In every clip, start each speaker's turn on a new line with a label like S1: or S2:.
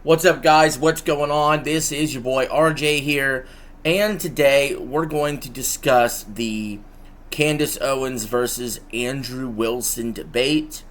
S1: What's up, guys? What's going on? This is your boy RJ here, and today we're going to discuss the Candace Owens versus Andrew Wilson debate.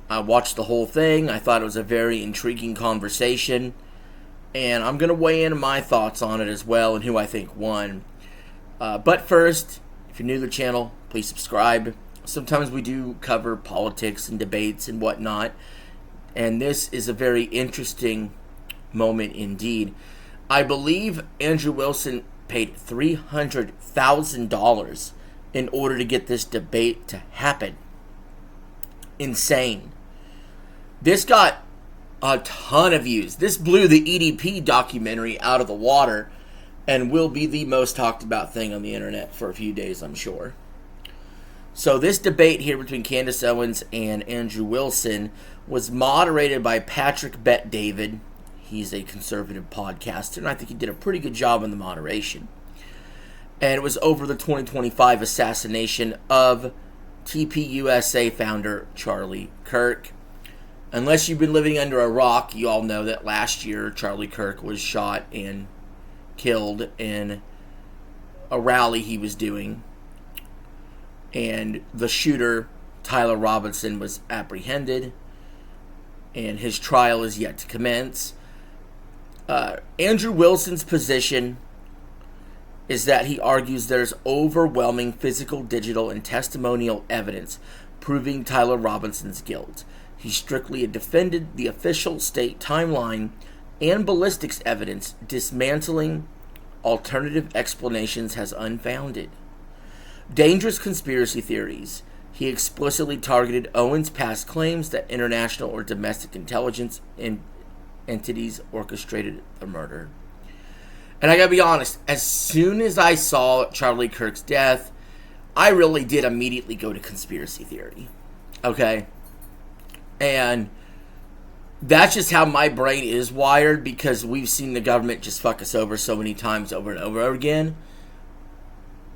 S1: I watched the whole thing. I thought it was a very intriguing conversation, and I'm going to weigh in my thoughts on it as well and who I think won. But first, if you're new to the channel, please subscribe. Sometimes we do cover politics and debates and whatnot, and this is a very interesting moment indeed. I believe Andrew Wilson paid $300,000 in order to get this debate to happen. Insane. This got a ton of views. This blew the EDP documentary out of the water and will be the most talked about thing on the internet for a few days, I'm sure. So this debate here between Candace Owens and Andrew Wilson was moderated by Patrick Bet-David. He's a conservative podcaster, and I think he did a pretty good job in the moderation. And it was over the 2025 assassination of TPUSA founder Charlie Kirk. Unless you've been living under a rock, you all know that last year Charlie Kirk was shot and killed in a rally he was doing. And the shooter, Tyler Robinson, was apprehended, and his trial is yet to commence. Andrew Wilson's position is that he argues there's overwhelming physical, digital, and testimonial evidence proving Tyler Robinson's guilt. He strictly defended the official state timeline and ballistics evidence, dismantling alternative explanations as unfounded. Dangerous conspiracy theories. He explicitly targeted Owens' past claims that international or domestic intelligence entities orchestrated the murder. And I gotta be honest, as soon as I saw Charlie Kirk's death, I really did immediately go to conspiracy theory. Okay? And that's just how my brain is wired, because we've seen the government just fuck us over so many times over and over again.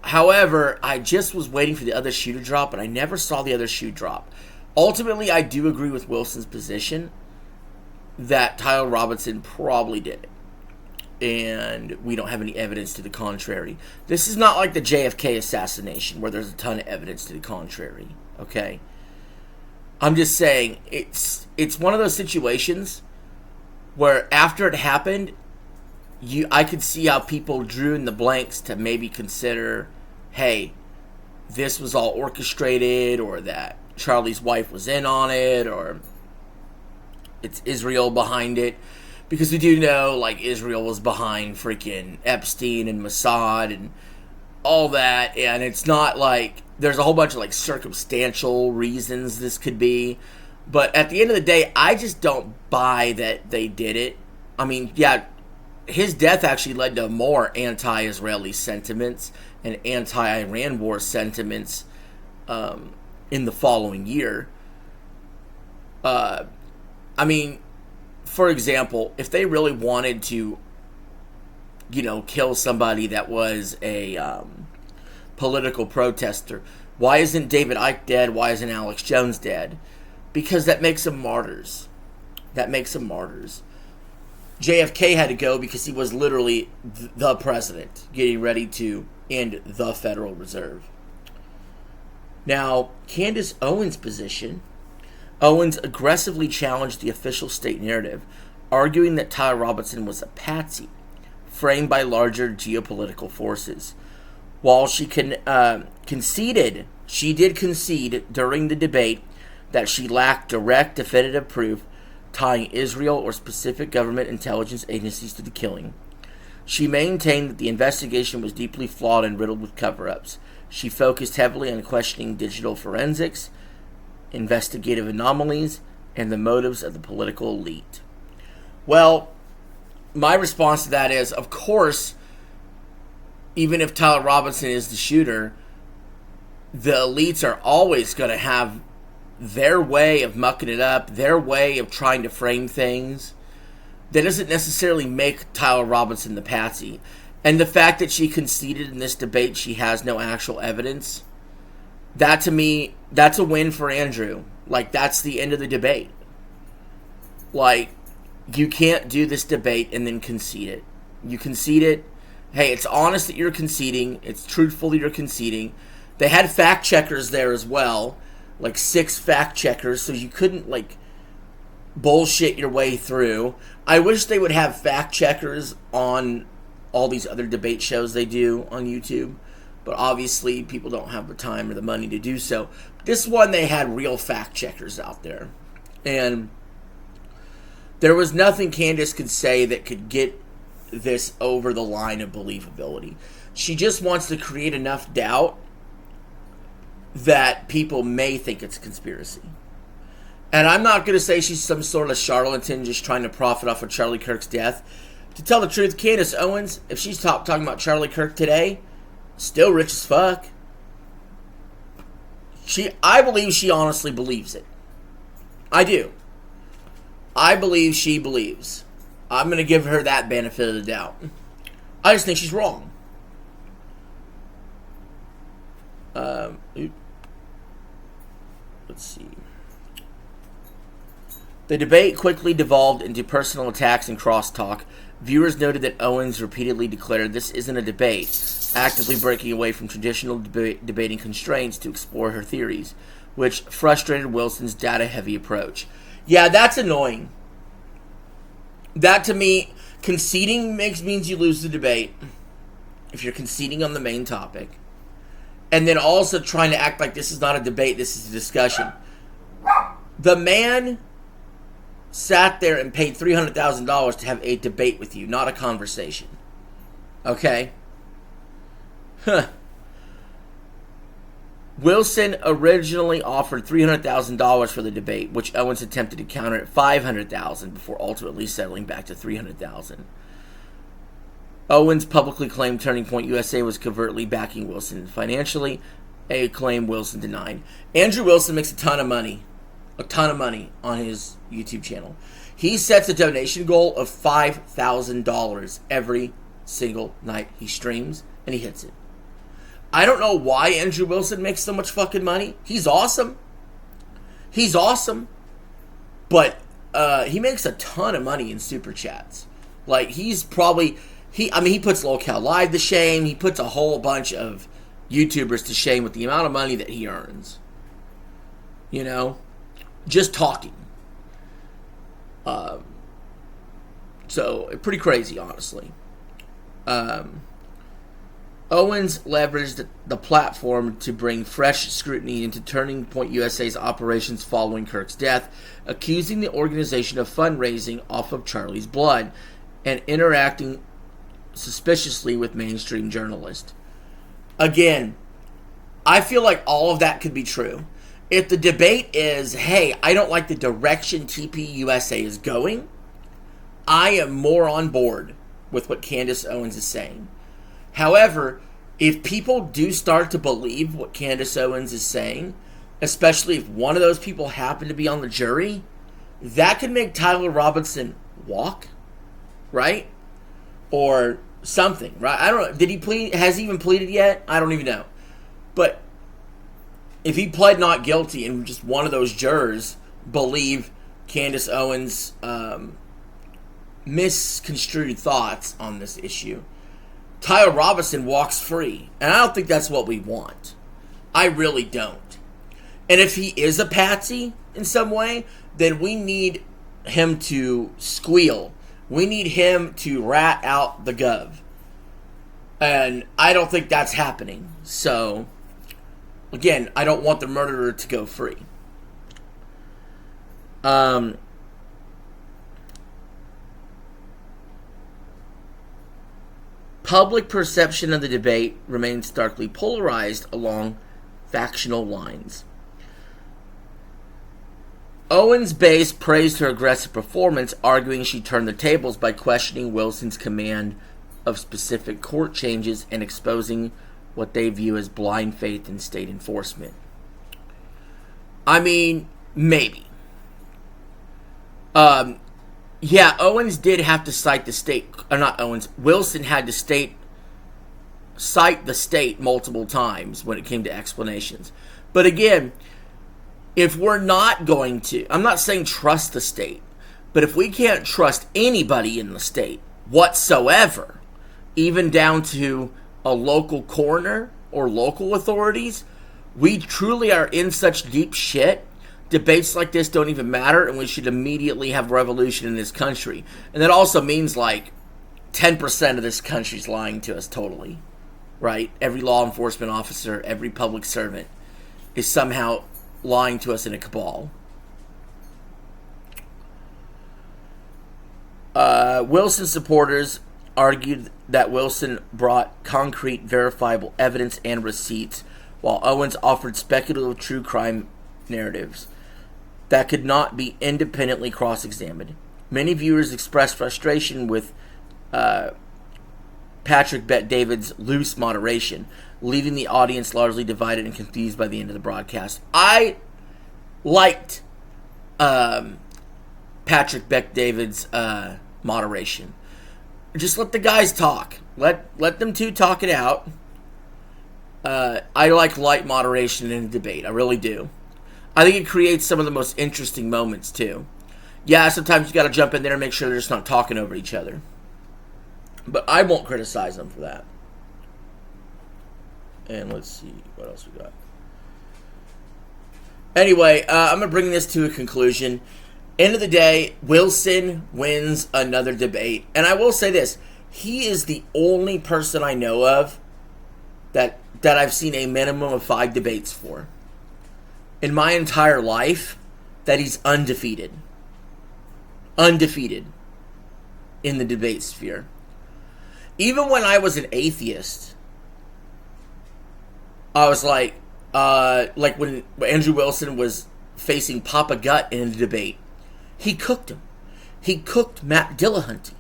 S1: However, I just was waiting for the other shoe to drop, and I never saw the other shoe drop. Ultimately, I do agree with Wilson's position that Tyler Robinson probably did it, and we don't have any evidence to the contrary. This is not like the JFK assassination, where there's a ton of evidence to the contrary, okay? I'm just saying, it's one of those situations where after it happened, I could see how people drew in the blanks to maybe consider, hey, this was all orchestrated, or that Charlie's wife was in on it, or it's Israel behind it. Because we do know, like, Israel was behind freaking Epstein and Mossad and all that, and it's not like there's a whole bunch of, like, circumstantial reasons this could be. But at the end of the day, I just don't buy that they did it. I mean, yeah, his death actually led to more anti-Israeli sentiments and anti-Iran war sentiments in the following year. I mean, for example, if they really wanted to, kill somebody that was a political protester, why isn't David Icke dead? Why isn't Alex Jones dead? Because that makes them martyrs. JFK had to go because he was literally the president getting ready to end the Federal Reserve. Now, Candace Owens' position. Owens aggressively challenged the official state narrative, arguing that Tyler Robinson was a patsy, framed by larger geopolitical forces. While she conceded during the debate that she lacked direct definitive proof tying Israel or specific government intelligence agencies to the killing, she maintained that the investigation was deeply flawed and riddled with cover-ups. She focused heavily on questioning digital forensics, investigative anomalies, and the motives of the political elite. Well, my response to that is, of course, even if Tyler Robinson is the shooter, the elites are always going to have their way of mucking it up, their way of trying to frame things. That doesn't necessarily make Tyler Robinson the patsy. And the fact that she conceded in this debate she has no actual evidence, that to me, that's a win for Andrew. Like, that's the end of the debate. Like, You can't do this debate and then concede it. You concede it. Hey, it's honest that you're conceding. It's truthful that you're conceding. They had fact checkers there as well, like 6 fact checkers, so you couldn't like bullshit your way through. I wish they would have fact checkers on all these other debate shows they do on YouTube, but obviously people don't have the time or the money to do so. This one, they had real fact checkers out there, and there was nothing Candace could say that could get this over the line of believability. She just wants to create enough doubt that people may think it's a conspiracy. And I'm not going to say she's some sort of charlatan just trying to profit off of Charlie Kirk's death. To tell the truth, Candace Owens, if she's talking about Charlie Kirk today, still rich as fuck. I believe she honestly believes it. I do. I believe she believes. I'm going to give her that benefit of the doubt. I just think she's wrong. Let's see. The debate quickly devolved into personal attacks and crosstalk. Viewers noted that Owens repeatedly declared this isn't a debate, actively breaking away from traditional debating constraints to explore her theories, which frustrated Wilson's data-heavy approach. Yeah, that's annoying. That, to me, conceding means you lose the debate, if you're conceding on the main topic. And then also trying to act like this is not a debate, this is a discussion. The man sat there and paid $300,000 to have a debate with you, not a conversation. Okay? Huh. Wilson originally offered $300,000 for the debate, which Owens attempted to counter at $500,000 before ultimately settling back to $300,000. Owens publicly claimed Turning Point USA was covertly backing Wilson financially, a claim Wilson denied. Andrew Wilson makes a ton of money on his YouTube channel. He sets a donation goal of $5,000 every single night he streams, and he hits it. I don't know why Andrew Wilson makes so much fucking money. He's awesome. But he makes a ton of money in super chats. Like, he's probably... he puts Locale Live to shame. He puts a whole bunch of YouTubers to shame with the amount of money that he earns. You know? Just talking. So, pretty crazy, honestly. Owens leveraged the platform to bring fresh scrutiny into Turning Point USA's operations following Kirk's death, accusing the organization of fundraising off of Charlie's blood and interacting suspiciously with mainstream journalists. Again, I feel like all of that could be true. If the debate is, hey, I don't like the direction TPUSA is going, I am more on board with what Candace Owens is saying. However, if people do start to believe what Candace Owens is saying, especially if one of those people happen to be on the jury, that could make Tyler Robinson walk, right? Or something, right? I don't know. Did he plead? Has he even pleaded yet? I don't even know. But if he pled not guilty and just one of those jurors believe Candace Owens' misconstrued thoughts on this issue, Tyler Robinson walks free. And I don't think that's what we want. I really don't. And if he is a patsy in some way, then we need him to squeal. We need him to rat out the gov. And I don't think that's happening. So, again, I don't want the murderer to go free. Public perception of the debate remains starkly polarized along factional lines. Owens' base praised her aggressive performance, arguing she turned the tables by questioning Wilson's command of specific court changes and exposing what they view as blind faith in state enforcement. I mean, maybe. Yeah, Owens did have to cite the state, or not Owens, Wilson had to cite the state multiple times when it came to explanations. But again, if we're not going to, I'm not saying trust the state, But if we can't trust anybody in the state whatsoever, even down to a local coroner or local authorities, we truly are in such deep shit. Debates like this don't even matter, and we should immediately have revolution in this country. And that also means like 10% of this country's lying to us totally, right? Every law enforcement officer, every public servant is somehow lying to us in a cabal. Wilson supporters argued that Wilson brought concrete, verifiable evidence and receipts, while Owens offered speculative true crime narratives that could not be independently cross-examined. Many viewers expressed frustration with Patrick Bet-David's loose moderation, leaving the audience largely divided and confused by the end of the broadcast. I liked Patrick Bet-David's moderation. Just let the guys talk. Let them two talk it out. I like light moderation in a debate. I really do. I think it creates some of the most interesting moments, too. Yeah, sometimes you got to jump in there and make sure they're just not talking over each other. But I won't criticize them for that. And let's see what else we got. Anyway, I'm going to bring this to a conclusion. End of the day, Wilson wins another debate. And I will say this. He is the only person I know of that I've seen a minimum of 5 debates for. In my entire life, that he's undefeated. Undefeated in the debate sphere. Even when I was an atheist, I was like when Andrew Wilson was facing Papa Gut in a debate, he cooked him. He cooked Matt Dillahunty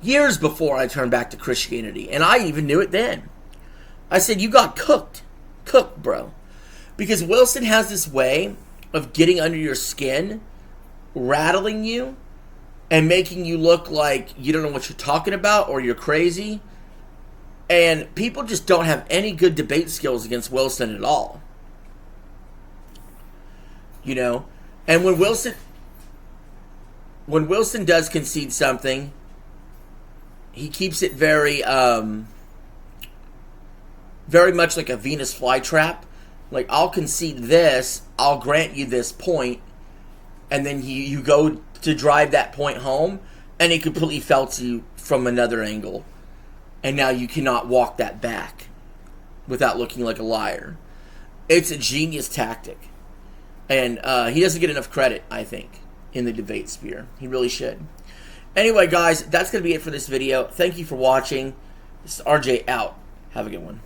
S1: years before I turned back to Christianity, and I even knew it then. I said, you got cooked. Cooked, bro. Because Wilson has this way of getting under your skin, rattling you, and making you look like you don't know what you're talking about or you're crazy. And people just don't have any good debate skills against Wilson at all. You know? And when Wilson does concede something, he keeps it very much like a Venus flytrap. Like, I'll concede this, I'll grant you this point, and then you go to drive that point home, and he completely felts you from another angle. And now you cannot walk that back without looking like a liar. It's a genius tactic. And he doesn't get enough credit, I think, in the debate sphere. He really should. Anyway, guys, that's going to be it for this video. Thank you for watching. This is RJ out. Have a good one.